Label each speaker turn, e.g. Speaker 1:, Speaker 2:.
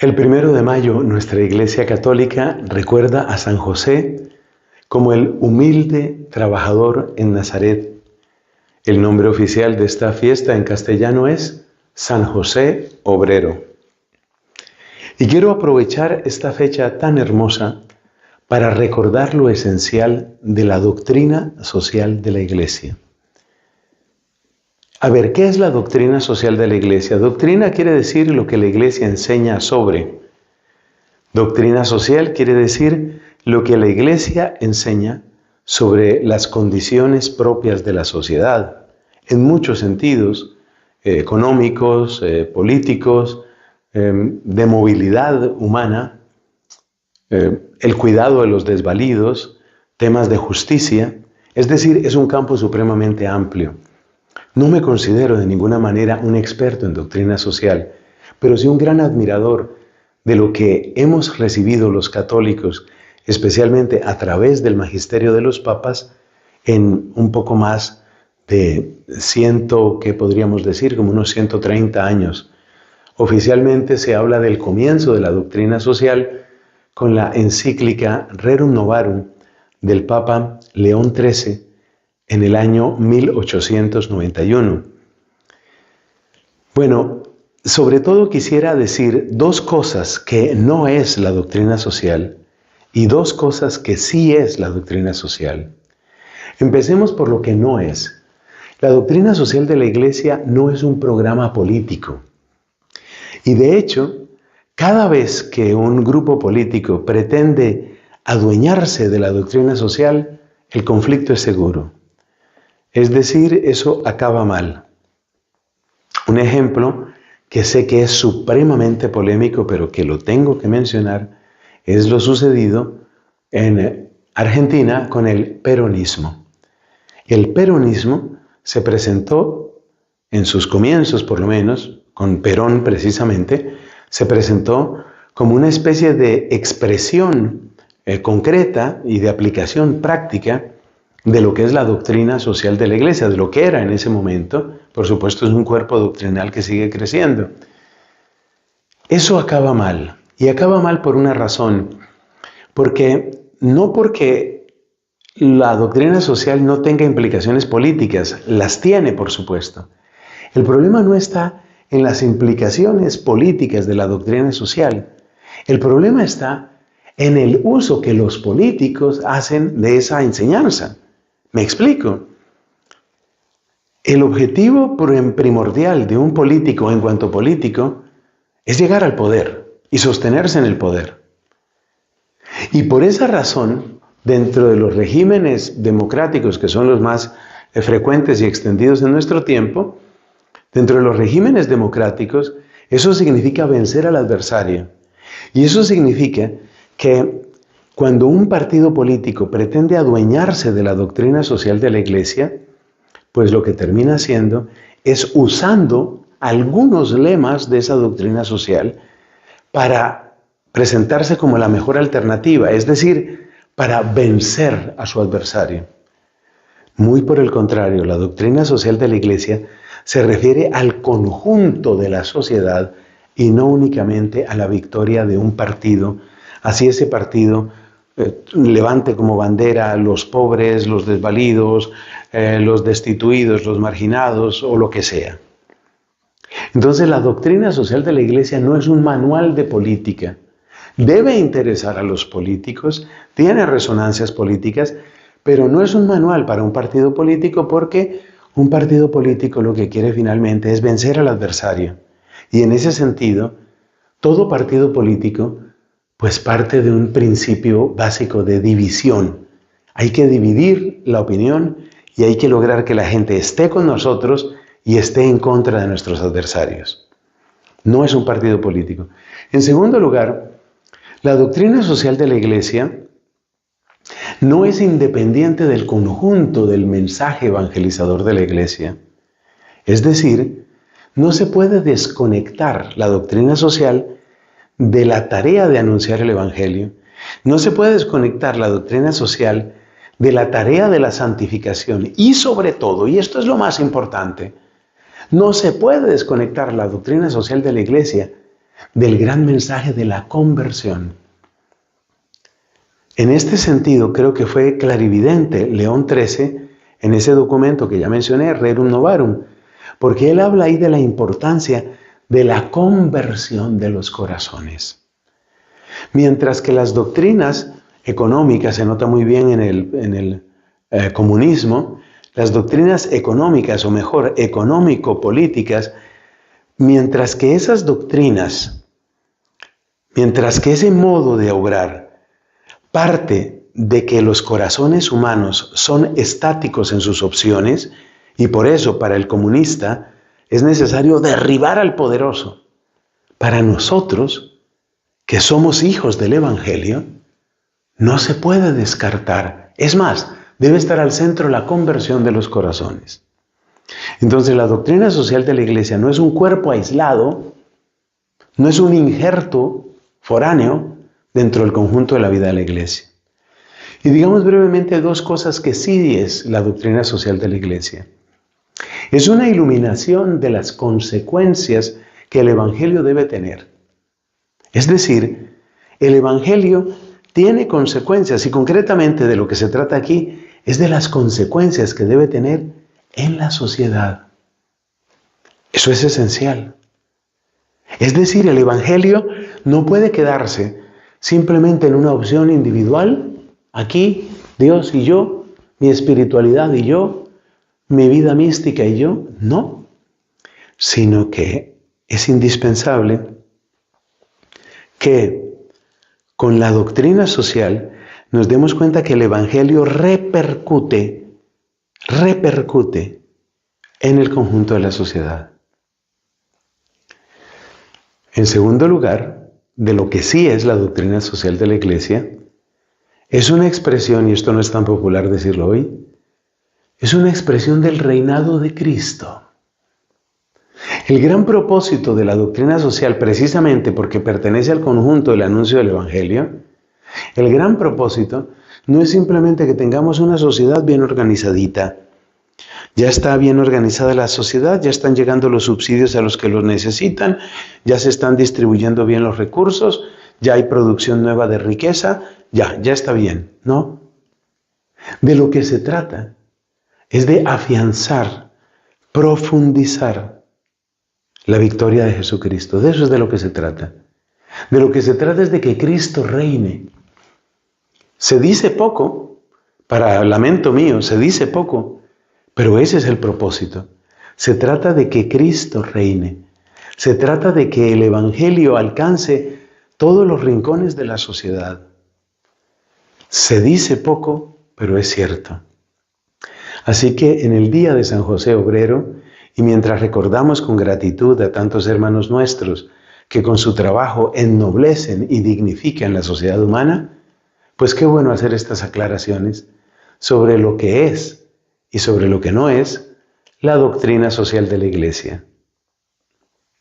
Speaker 1: El 1 de mayo, nuestra Iglesia Católica recuerda a San José como el humilde trabajador en Nazaret. El nombre oficial de esta fiesta en castellano es San José Obrero. Y quiero aprovechar esta fecha tan hermosa para recordar lo esencial de la doctrina social de la Iglesia. A ver, ¿qué es la doctrina social de la Iglesia? Doctrina quiere decir lo que la Iglesia enseña sobre. Doctrina social quiere decir lo que la Iglesia enseña sobre las condiciones propias de la sociedad, en muchos sentidos, económicos, políticos, de movilidad humana, el cuidado de los desvalidos, temas de justicia. Es decir, es un campo supremamente amplio. No me considero de ninguna manera un experto en doctrina social, pero sí un gran admirador de lo que hemos recibido los católicos, especialmente a través del magisterio de los papas, en un poco más de ¿qué podríamos decir? Como unos 130 años. Oficialmente se habla del comienzo de la doctrina social con la encíclica Rerum Novarum del Papa León XIII en el año 1891. Bueno, sobre todo quisiera decir dos cosas que no es la doctrina social y dos cosas que sí es la doctrina social. Empecemos por lo que no es. La doctrina social de la Iglesia no es un programa político. Y de hecho, cada vez que un grupo político pretende adueñarse de la doctrina social, el conflicto es seguro. Es decir, eso acaba mal. Un ejemplo que sé que es supremamente polémico, pero que lo tengo que mencionar, es lo sucedido en Argentina con el peronismo. El peronismo se presentó, en sus comienzos por lo menos, con Perón precisamente, se presentó como una especie de expresión concreta y de aplicación práctica de lo que es la doctrina social de la Iglesia, de lo que era en ese momento. Por supuesto, es un cuerpo doctrinal que sigue creciendo. Eso acaba mal, y acaba mal por una razón, no porque la doctrina social no tenga implicaciones políticas, las tiene, por supuesto. El problema no está en las implicaciones políticas de la doctrina social. El problema está en el uso que los políticos hacen de esa enseñanza. ¿Me explico? El objetivo primordial de un político en cuanto político es llegar al poder y sostenerse en el poder. Y por esa razón, dentro de los regímenes democráticos, que son los más frecuentes y extendidos en nuestro tiempo, dentro de los regímenes democráticos, eso significa vencer al adversario. Y eso significa que cuando un partido político pretende adueñarse de la doctrina social de la Iglesia, pues lo que termina haciendo es usando algunos lemas de esa doctrina social para presentarse como la mejor alternativa, es decir, para vencer a su adversario. Muy por el contrario, la doctrina social de la Iglesia se refiere al conjunto de la sociedad y no únicamente a la victoria de un partido, así ese partido levante como bandera a los pobres, los desvalidos, los destituidos, los marginados o lo que sea. Entonces la doctrina social de la Iglesia no es un manual de política. Debe interesar a los políticos, tiene resonancias políticas, pero no es un manual para un partido político, porque un partido político lo que quiere finalmente es vencer al adversario. Y en ese sentido, todo partido político pues parte de un principio básico de división. Hay que dividir la opinión y hay que lograr que la gente esté con nosotros y esté en contra de nuestros adversarios. No es un partido político. En segundo lugar, la doctrina social de la Iglesia no es independiente del conjunto del mensaje evangelizador de la Iglesia. Es decir, no se puede desconectar la doctrina social de la tarea de anunciar el Evangelio. No se puede desconectar la doctrina social de la tarea de la santificación. Y sobre todo, y esto es lo más importante, no se puede desconectar la doctrina social de la Iglesia del gran mensaje de la conversión. En este sentido, creo que fue clarividente León XIII en ese documento que ya mencioné, Rerum Novarum, porque él habla ahí de la importancia de la conversión de los corazones. Mientras que las doctrinas económicas, se nota muy bien en el comunismo, las doctrinas económicas, o mejor, económico-políticas, mientras que esas doctrinas, mientras que ese modo de obrar parte de que los corazones humanos son estáticos en sus opciones, y por eso para el comunista es necesario derribar al poderoso. Para nosotros, que somos hijos del Evangelio, no se puede descartar. Es más, debe estar al centro la conversión de los corazones. Entonces, la doctrina social de la Iglesia no es un cuerpo aislado, no es un injerto foráneo dentro del conjunto de la vida de la Iglesia. Y digamos brevemente dos cosas que sí es la doctrina social de la Iglesia. Es una iluminación de las consecuencias que el Evangelio debe tener. Es decir, el Evangelio tiene consecuencias, y concretamente de lo que se trata aquí es de las consecuencias que debe tener en la sociedad. Eso es esencial. Es decir, el Evangelio no puede quedarse simplemente en una opción individual, aquí, Dios y yo, mi espiritualidad y yo, mi vida mística y yo, no, sino que es indispensable que con la doctrina social nos demos cuenta que el Evangelio repercute en el conjunto de la sociedad. En segundo lugar, de lo que sí es la doctrina social de la Iglesia, es una expresión, y esto no es tan popular decirlo hoy, es una expresión del reinado de Cristo. El gran propósito de la doctrina social, precisamente porque pertenece al conjunto del anuncio del Evangelio, el gran propósito no es simplemente que tengamos una sociedad bien organizadita. Ya está bien organizada la sociedad, ya están llegando los subsidios a los que los necesitan, ya se están distribuyendo bien los recursos, ya hay producción nueva de riqueza, ya está bien, ¿no? De lo que se trata es de afianzar, profundizar la victoria de Jesucristo. De eso es de lo que se trata. De lo que se trata es de que Cristo reine. Se dice poco, para lamento mío, se dice poco, pero ese es el propósito. Se trata de que Cristo reine. Se trata de que el Evangelio alcance todos los rincones de la sociedad. Se dice poco, pero es cierto. Así que en el día de San José Obrero, y mientras recordamos con gratitud a tantos hermanos nuestros que con su trabajo ennoblecen y dignifican la sociedad humana, pues qué bueno hacer estas aclaraciones sobre lo que es y sobre lo que no es la doctrina social de la Iglesia.